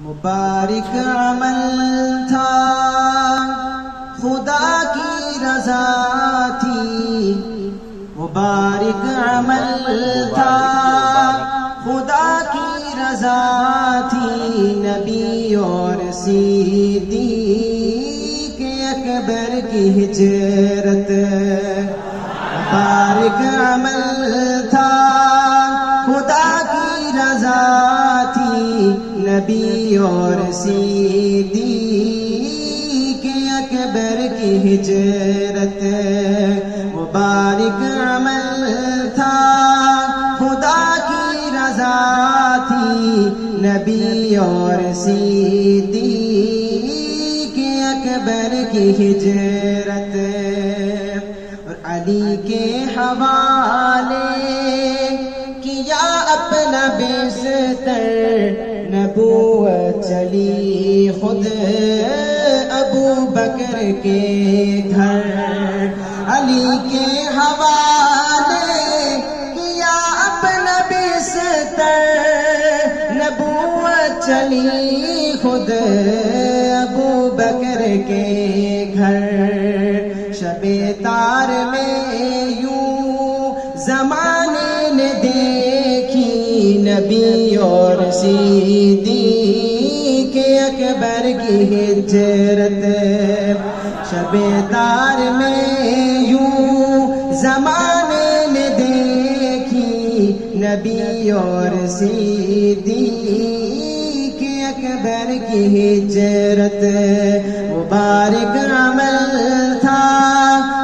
مبارک عمل تھا خدا کی رضا تھی، مبارک عمل تھا خدا کی رضا تھی، نبی اور صدیق اکبر کی ہجرت۔ مبارک عمل تھا خدا کی رضا تھی، نبی اور صدیق اکبر کی ہجرت۔ مبارک عمل تھا خدا کی رضا تھی، نبی اور صدیق اکبر کی ہجرت۔ اور علی کے حوالے کیا اپنا بستر، نبوت چلی خود ابو بکر کے گھر۔ علی کے حوالے کیا اپنا بستر، نبوت چلی خود ابو بکر کے گھر۔ شب تار میں یوں زمانے نے دیکھی، نبی اور صدیق اکبر کی ہجرت۔ شب تار میں یوں زمانے نے دیکھی، نبی اور صدیق اکبر کی ہجرت۔ مبارک عمل تھا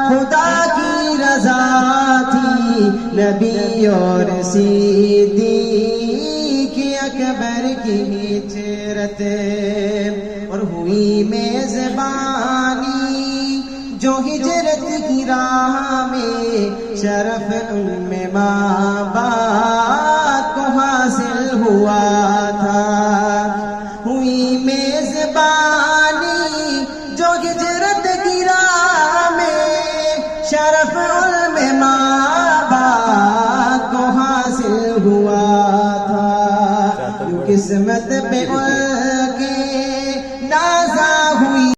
خدا کی رضا تھی، نبی اور صدیق اکبر کی ہجرت۔ اور ہوئی میزبانی جو ہجرت کی راہ میں، شرف ام ماں باپ کو حاصل ہوا تھا۔ ہوئی میزبانی جو ہجرت کی راہ میں، شرف ام ماں باپ کو حاصل ہوا تھا۔ قسمت پہ